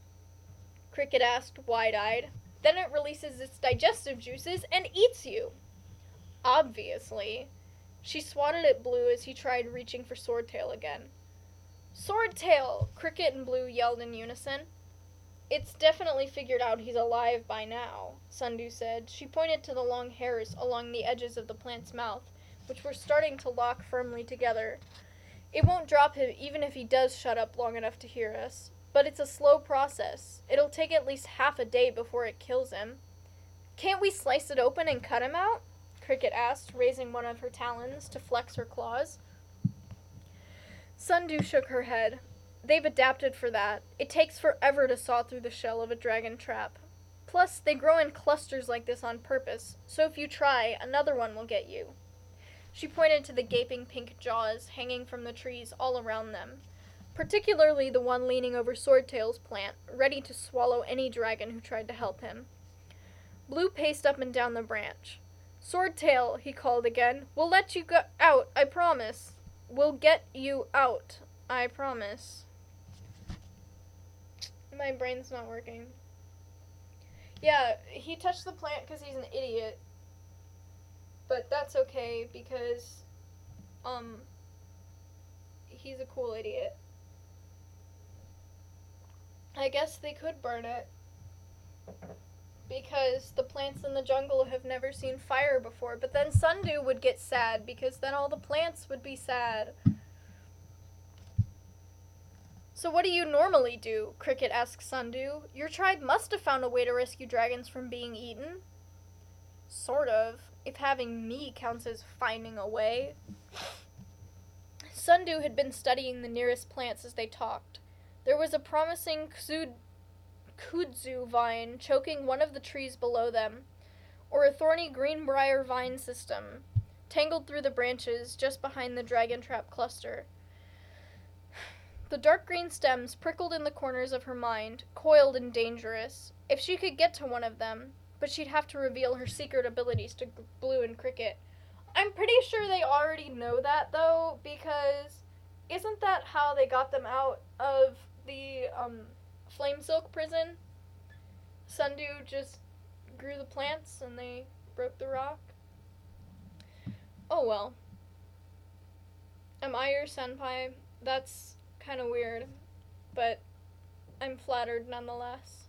Cricket asked, wide-eyed. "Then it releases its digestive juices and eats you." "Obviously." She swatted at Blue as he tried reaching for Swordtail again. "Swordtail!" Cricket and Blue yelled in unison. "It's definitely figured out he's alive by now," Sundew said. She pointed to the long hairs along the edges of the plant's mouth, which were starting to lock firmly together. "It won't drop him even if he does shut up long enough to hear us. But it's a slow process. It'll take at least half a day before it kills him." "Can't we slice it open and cut him out?" Cricket asked, raising one of her talons to flex her claws. Sundew shook her head. "They've adapted for that. It takes forever to saw through the shell of a dragon trap. Plus, they grow in clusters like this on purpose, so if you try, another one will get you." She pointed to the gaping pink jaws hanging from the trees all around them, particularly the one leaning over Swordtail's plant, ready to swallow any dragon who tried to help him. Blue paced up and down the branch. "Swordtail," he called again, "we'll let you go out, I promise. We'll get you out, I promise." My brain's not working. Yeah, he touched the plant because he's an idiot. But that's okay because, he's a cool idiot. I guess they could burn it, because the plants in the jungle have never seen fire before, but then Sundew would get sad, because then all the plants would be sad. "So what do you normally do?" Cricket asked Sundew. "Your tribe must have found a way to rescue dragons from being eaten." "Sort of, if having me counts as finding a way." Sundew had been studying the nearest plants as they talked. There was a promising kudzu vine choking one of the trees below them, or a thorny greenbrier vine system tangled through the branches just behind the dragon trap cluster. The dark green stems prickled in the corners of her mind, coiled and dangerous. If she could get to one of them, but she'd have to reveal her secret abilities to Blue and Cricket. I'm pretty sure they already know that, though, because isn't that how they got them out of the Flame Silk prison? Sundew just grew the plants and they broke the rock. Oh well. Am I your senpai? That's kind of weird, but I'm flattered nonetheless.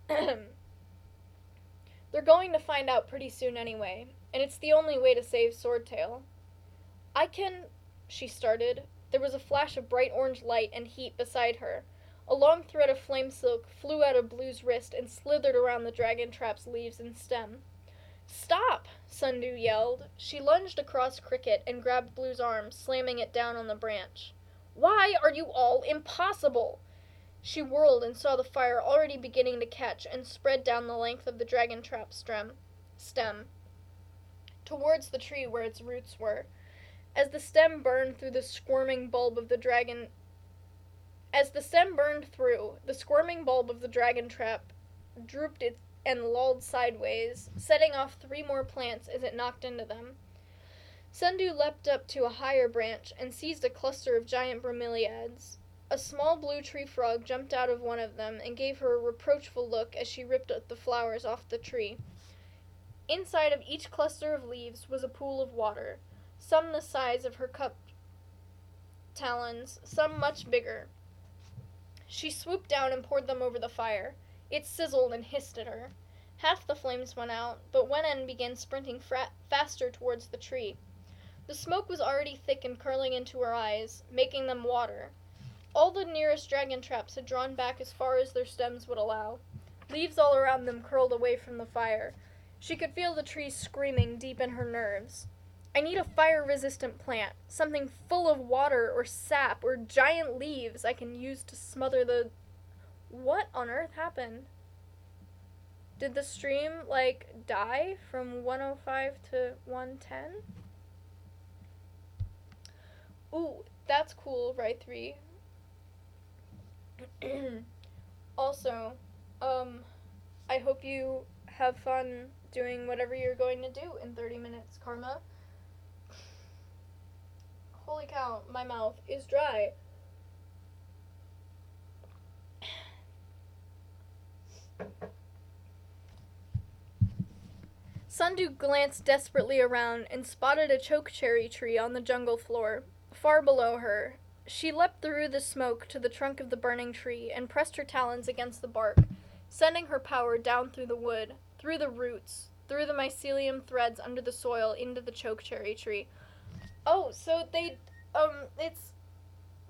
They're going to find out pretty soon anyway, and it's the only way to save Swordtail. She started. There was a flash of bright orange light and heat beside her. A long thread of flame silk flew out of Blue's wrist and slithered around the dragon trap's leaves and stem. "Stop!" Sundew yelled. She lunged across Cricket and grabbed Blue's arm, slamming it down on the branch. "Why are you all impossible?" She whirled and saw the fire already beginning to catch and spread down the length of the dragon trap stem, towards the tree where its roots were. As the stem burned through, the squirming bulb of the dragon trap drooped it and lolled sideways, setting off 3 more plants as it knocked into them. Sundew leapt up to a higher branch and seized a cluster of giant bromeliads. A small blue tree frog jumped out of one of them and gave her a reproachful look as she ripped the flowers off the tree. Inside of each cluster of leaves was a pool of water, some the size of her cupped talons, some much bigger. She swooped down and poured them over the fire. It sizzled and hissed at her. Half the flames went out, but one end began sprinting faster towards the tree. The smoke was already thick and curling into her eyes, making them water. All the nearest dragon traps had drawn back as far as their stems would allow. Leaves all around them curled away from the fire. She could feel the trees screaming deep in her nerves. I need a fire-resistant plant, something full of water or sap or giant leaves I can use to smother the... What on earth happened? Did the stream, die from 105 to 110? Ooh, that's cool, right, 3? Also, I hope you have fun doing whatever you're going to do in 30 minutes, Karma. Holy cow, my mouth is dry. Sundew glanced desperately around and spotted a chokecherry tree on the jungle floor, far below her. She leapt through the smoke to the trunk of the burning tree and pressed her talons against the bark, sending her power down through the wood, through the roots, through the mycelium threads under the soil into the chokecherry tree. Oh, so it's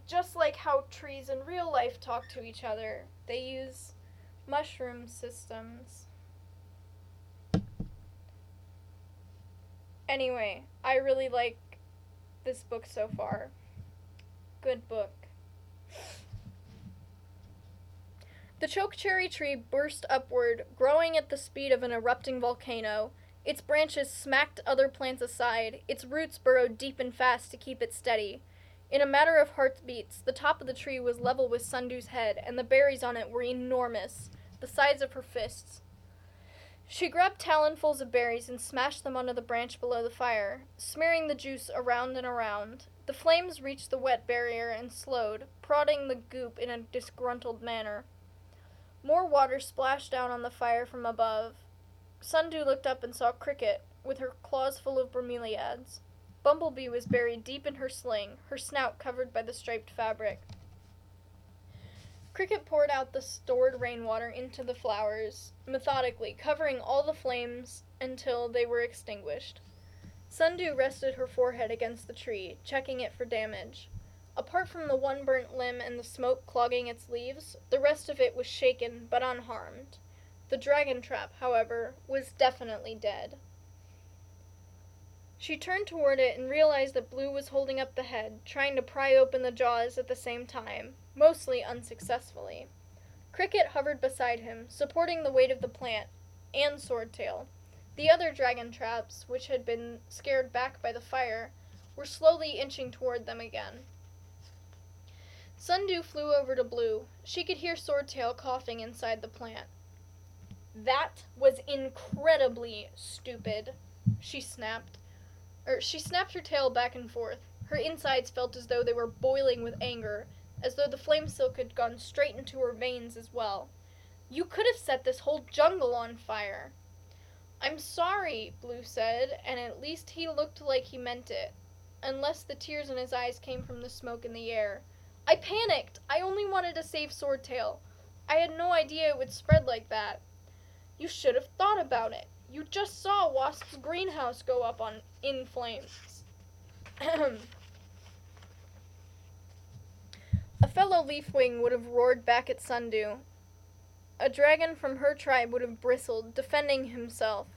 just like how trees in real life talk to each other. They use mushroom systems. Anyway, I really like this book so far. Good book. The chokecherry tree burst upward, growing at the speed of an erupting volcano. Its branches smacked other plants aside, its roots burrowed deep and fast to keep it steady. In a matter of heartbeats, the top of the tree was level with Sundew's head, and the berries on it were enormous, the size of her fists. She grabbed talonfuls of berries and smashed them onto the branch below the fire, smearing the juice around and around. The flames reached the wet barrier and slowed, prodding the goop in a disgruntled manner. More water splashed down on the fire from above. Sundew looked up and saw Cricket, with her claws full of bromeliads. Bumblebee was buried deep in her sling, her snout covered by the striped fabric. Cricket poured out the stored rainwater into the flowers, methodically, covering all the flames until they were extinguished. Sundew rested her forehead against the tree, checking it for damage. Apart from the one burnt limb and the smoke clogging its leaves, the rest of it was shaken but unharmed. The dragon trap, however, was definitely dead. She turned toward it and realized that Blue was holding up the head, trying to pry open the jaws at the same time, mostly unsuccessfully. Cricket hovered beside him, supporting the weight of the plant, and Swordtail. The other dragon traps, which had been scared back by the fire, were slowly inching toward them again. Sundew flew over to Blue. She could hear Swordtail coughing inside the plant. That was incredibly stupid, she snapped. She snapped her tail back and forth. Her insides felt as though they were boiling with anger, as though the flame silk had gone straight into her veins as well. You could have set this whole jungle on fire. I'm sorry, Blue said, and at least he looked like he meant it, unless the tears in his eyes came from the smoke in the air. I panicked! I only wanted to save Swordtail. I had no idea it would spread like that. You should have thought about it. You just saw Wasp's greenhouse go up in flames. A fellow Leafwing would have roared back at Sundew. A dragon from her tribe would have bristled, defending himself.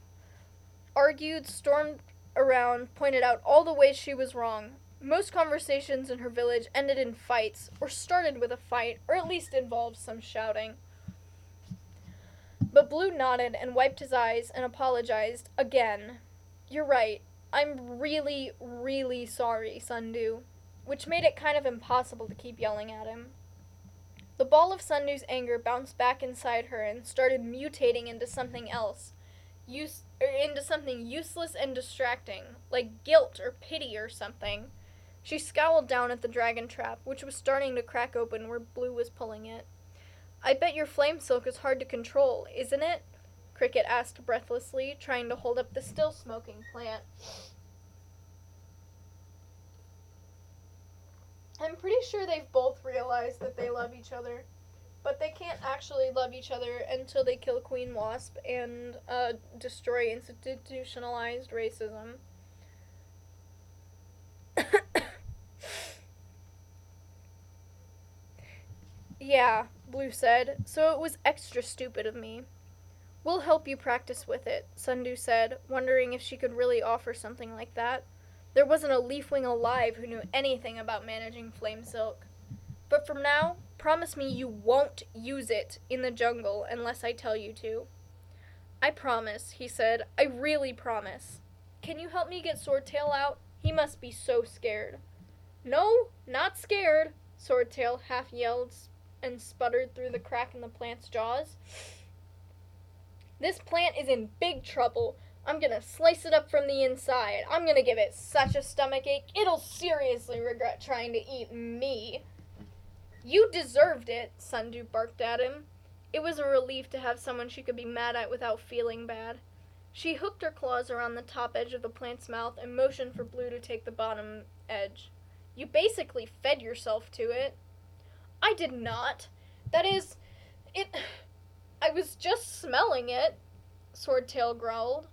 Argued, stormed around, pointed out all the ways she was wrong. Most conversations in her village ended in fights, or started with a fight, or at least involved some shouting. But Blue nodded and wiped his eyes and apologized again. You're right. I'm really, really sorry, Sundew, which made it kind of impossible to keep yelling at him. The ball of Sundew's anger bounced back inside her and started mutating into something else, into something useless and distracting, like guilt or pity or something. She scowled down at the dragon trap, which was starting to crack open where Blue was pulling it. I bet your flame silk is hard to control, isn't it? Cricket asked breathlessly, trying to hold up the still smoking plant. I'm pretty sure they've both realized that they love each other, but they can't actually love each other until they kill Queen Wasp and destroy institutionalized racism. Yeah, Blue said, so it was extra stupid of me. We'll help you practice with it, Sundew said, wondering if she could really offer something like that. There wasn't a Leafwing alive who knew anything about managing Flame Silk. But from now, promise me you won't use it in the jungle unless I tell you to. I promise, he said. I really promise. Can you help me get Swordtail out? He must be so scared. No, not scared, Swordtail half yelled and sputtered through the crack in the plant's jaws. This plant is in big trouble. I'm gonna slice it up from the inside. I'm gonna give it such a stomachache, it'll seriously regret trying to eat me. You deserved it, Sundew barked at him. It was a relief to have someone she could be mad at without feeling bad. She hooked her claws around the top edge of the plant's mouth and motioned for Blue to take the bottom edge. You basically fed yourself to it. I did not. That is, I was just smelling it, Swordtail growled.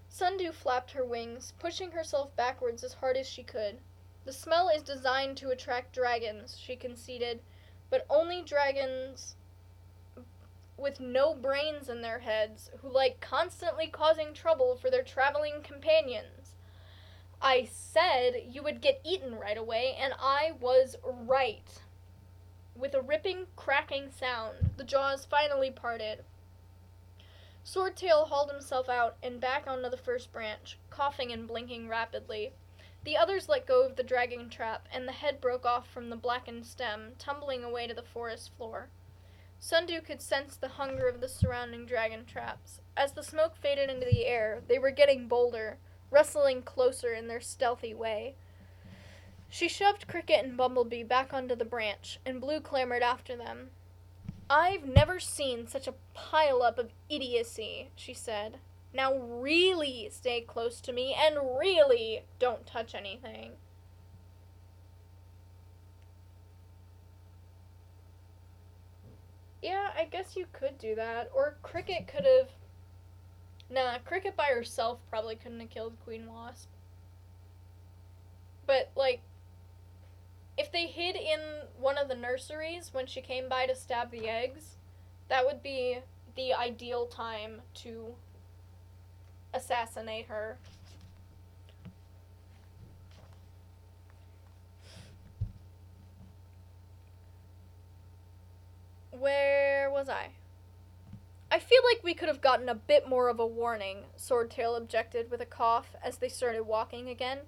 Sundew flapped her wings, pushing herself backwards as hard as she could. The smell is designed to attract dragons, she conceded, but only dragons with no brains in their heads, who like constantly causing trouble for their traveling companions. I said you would get eaten right away, and I was right. With a ripping, cracking sound, the jaws finally parted. Swordtail hauled himself out and back onto the first branch, coughing and blinking rapidly. The others let go of the dragging trap, and the head broke off from the blackened stem, tumbling away to the forest floor. Sundew could sense the hunger of the surrounding dragon traps. As the smoke faded into the air, they were getting bolder, rustling closer in their stealthy way. She shoved Cricket and Bumblebee back onto the branch, and Blue clambered after them. I've never seen such a pile-up of idiocy, she said. Now really stay close to me, and really don't touch anything. Yeah, I guess you could do that. Or Cricket could have... Nah, Cricket by herself probably couldn't have killed Queen Wasp. But, like, if they hid in one of the nurseries when she came by to stab the eggs, that would be the ideal time to assassinate her. Where was I? I feel like we could have gotten a bit more of a warning, Swordtail objected with a cough as they started walking again.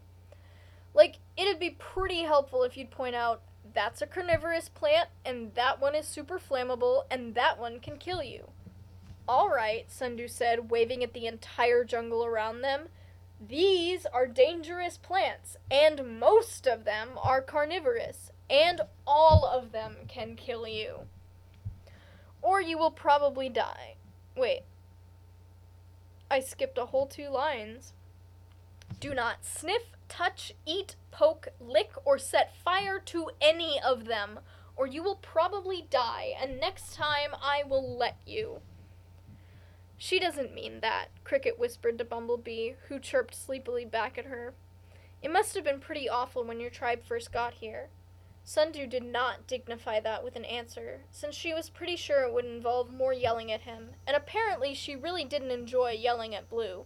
Like, it'd be pretty helpful if you'd point out, that's a carnivorous plant, and that one is super flammable, and that one can kill you. Alright, Sundew said, waving at the entire jungle around them. These are dangerous plants, and most of them are carnivorous, and all of them can kill you. Or you will probably die. Wait. I skipped a whole 2 lines. Do not sniff, touch, eat, poke, lick, or set fire to any of them, or you will probably die, and next time I will let you. She doesn't mean that, Cricket whispered to Bumblebee, who chirped sleepily back at her. It must have been pretty awful when your tribe first got here. Sundew did not dignify that with an answer, since she was pretty sure it would involve more yelling at him, and apparently she really didn't enjoy yelling at Blue.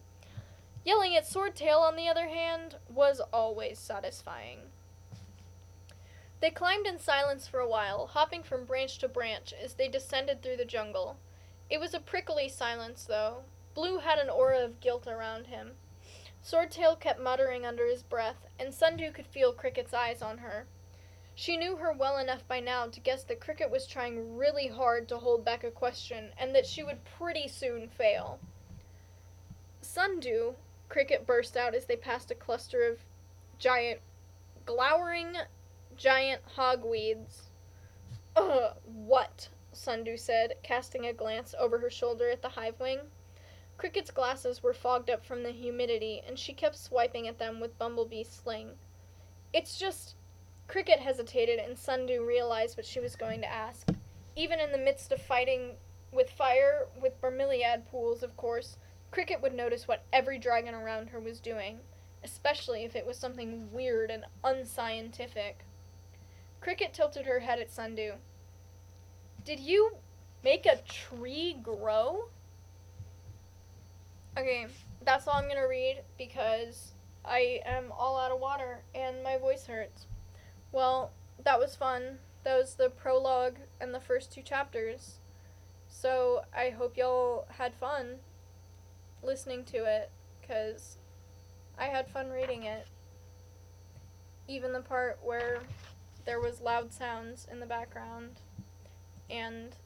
Yelling at Swordtail, on the other hand, was always satisfying. They climbed in silence for a while, hopping from branch to branch as they descended through the jungle. It was a prickly silence, though. Blue had an aura of guilt around him. Swordtail kept muttering under his breath, and Sundew could feel Cricket's eyes on her. She knew her well enough by now to guess that Cricket was trying really hard to hold back a question, and that she would pretty soon fail. Sundew, Cricket burst out as they passed a cluster of glowering giant hogweeds. Ugh, what? Sundew said, casting a glance over her shoulder at the hive-wing. Cricket's glasses were fogged up from the humidity, and she kept swiping at them with Bumblebee's sling. It's just... Cricket hesitated, and Sundew realized what she was going to ask. Even in the midst of fighting with fire, with bromeliad pools, of course, Cricket would notice what every dragon around her was doing, especially if it was something weird and unscientific. Cricket tilted her head at Sundew. Did you make a tree grow? Okay, that's all I'm gonna read because I am all out of water and my voice hurts. Well, that was fun. That was the prologue and the first 2 chapters. So I hope y'all had fun listening to it because I had fun reading it. Even the part where there was loud sounds in the background and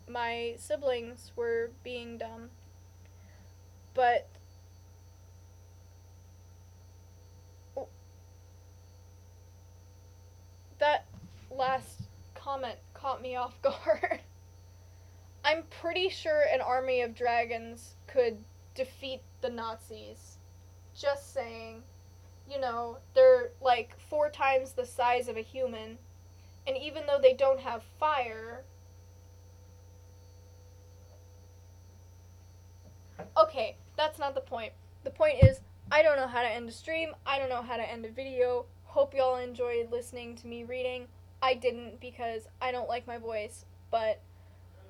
my siblings were being dumb. But that last comment caught me off guard. I'm pretty sure an army of dragons could defeat the Nazis. Just saying. You know, they're like 4 times the size of a human. And even though they don't have fire. Okay, that's not the point. The point is, I don't know how to end a stream. I don't know how to end a video. Hope y'all enjoyed listening to me reading. I didn't because I don't like my voice, but